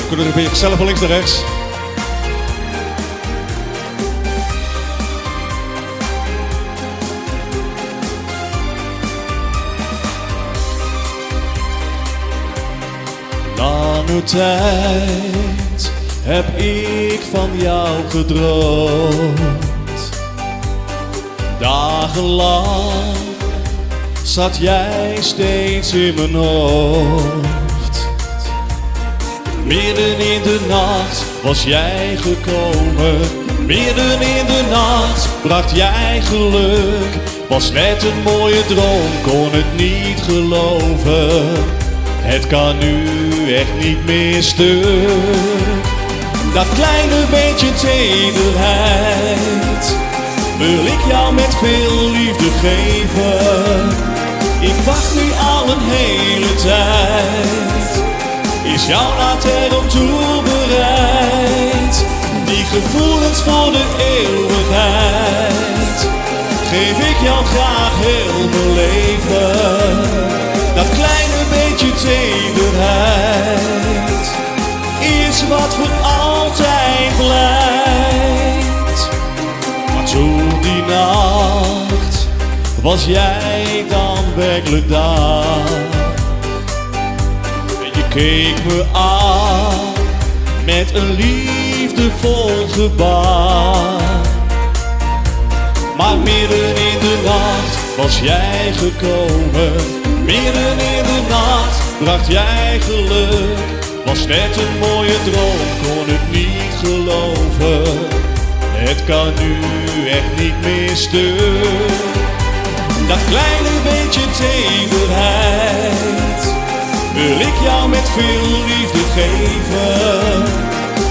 Kunnen we een beetje gezellig van links naar rechts. Lange tijd heb ik van jou gedroomd. Dagenlang zat jij steeds in mijn hoofd. Midden in de nacht was jij gekomen. Midden in de nacht bracht jij geluk. Was net een mooie droom, kon het niet geloven. Het kan nu echt niet meer stuk. Dat kleine beetje tederheid wil ik jou met veel liefde geven. Ik wacht nu al een hele tijd. Is jouw laat er om toe bereid? Die gevoelens voor de eeuwigheid geef ik jou graag heel mijn leven. Dat kleine beetje tederheid is wat voor altijd blijft. Maar toen die nacht was jij dan werkelijk daar. En je keek me aan met een liefdevol gebaar. Maar midden in de nacht was jij gekomen. Midden in de nacht bracht jij geluk. Was net een mooie droom, kon het niet geloven. Het kan nu echt niet meer stuk. Dat kleine beetje tederheid wil ik jou met veel liefde geven.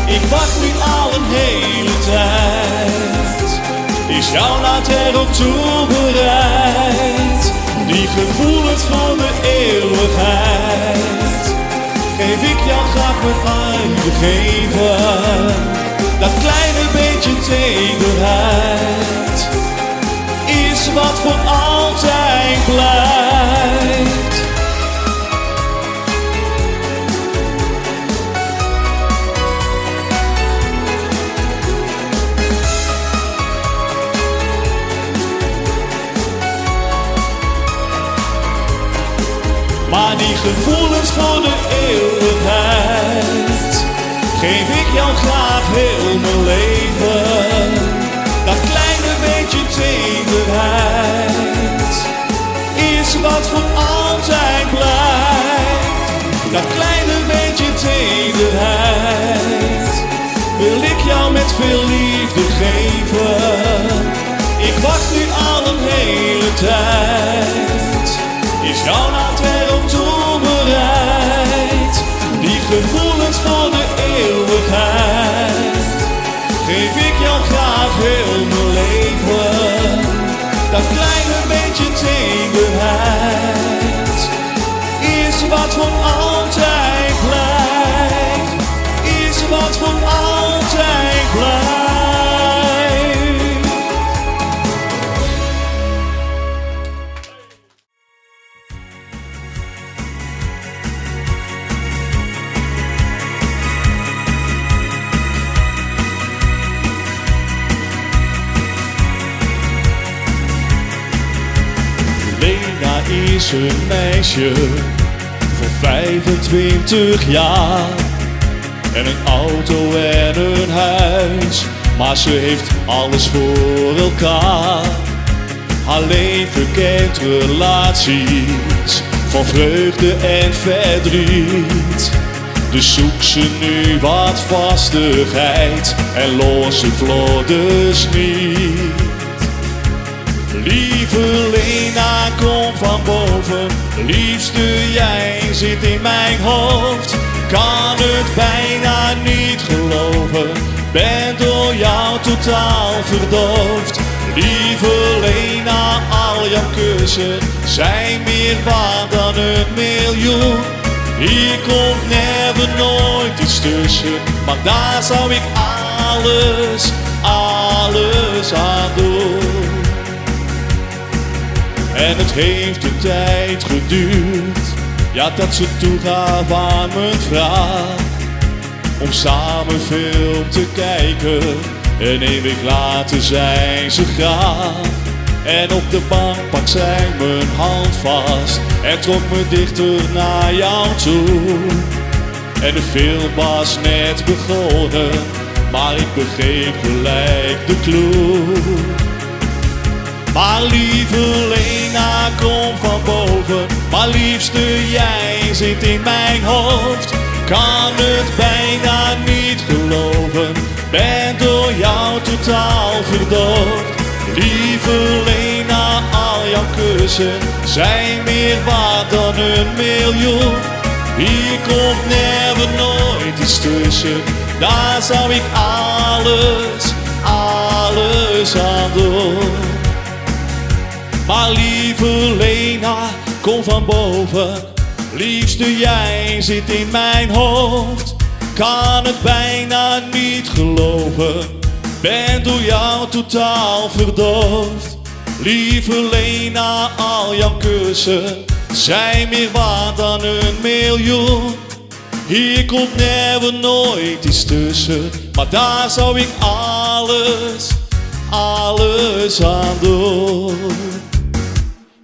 Ik wacht nu al een hele tijd. Is jouw laat er op toe bereid? Die gevoelens van de eeuwigheid geef ik jou graag met liefde geven. Dat kleine beetje tederheid is wat voor altijd blijft. Maar die gevoelens voor de eeuwigheid geef ik jou graag heel mijn leven. Dat kleine beetje tederheid is wat voor altijd blijft. Dat kleine beetje tederheid wil ik jou met veel liefde geven. Ik wacht nu al een hele tijd. Is jouw laat er op toe bereid? Die gevoelens voor de eeuwigheid geef ik jou graag heel mijn leven. Dat kleine beetje tederheid is wat voor altijd blijft. Is wat voor altijd blijft. Lena is een meisje voor 25 jaar. En een auto en een huis, maar ze heeft alles voor elkaar. Haar leven kent relaties van vreugde en verdriet. Dus zoekt ze nu wat vastigheid en los ze vlodders niet. Lieve Lena, kom van boven. Liefste, jij zit in mijn hoofd. Kan het bijna niet geloven. Ben door jou totaal verdoofd. Lieve Lena, al jouw kussen zijn meer waard dan een miljoen. Hier komt never nooit iets tussen, maar daar zou ik alles aan doen. En het heeft een tijd geduurd, ja, dat ze toegaf aan mijn vraag. om samen film te kijken. En 1 week later zijn ze gaan. En op de bank pakt zij mijn hand vast en trok me dichter naar jou toe. En de film was net begonnen, maar ik begreep gelijk de clue. Maar lieve Lena, kom van boven, maar liefste jij zit in mijn hoofd. Kan het bijna niet geloven, ben door jou totaal verdoofd. Lieve Lena, al jouw kussen zijn meer waard dan 1 miljoen. Hier komt never nooit iets tussen, daar zou ik alles aan doen. Maar lieve Lena, kom van boven, liefste jij zit in mijn hoofd. Kan het bijna niet geloven, ben door jou totaal verdoofd. Lieve Lena, al jouw kussen zijn meer waard dan 1 miljoen. Hier komt never nooit iets tussen, maar daar zou ik alles aan doen.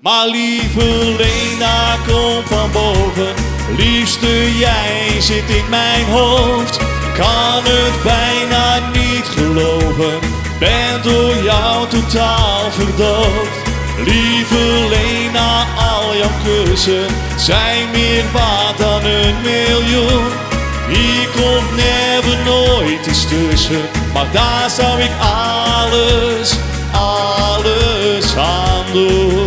Maar lieve Lena, kom van boven, liefste jij zit in mijn hoofd. Kan het bijna niet geloven, ben door jou totaal verdoofd. Lieve Lena, al jouw kussen zijn meer waard dan 1 miljoen. Hier komt never nooit iets tussen, maar daar zou ik alles aan doen.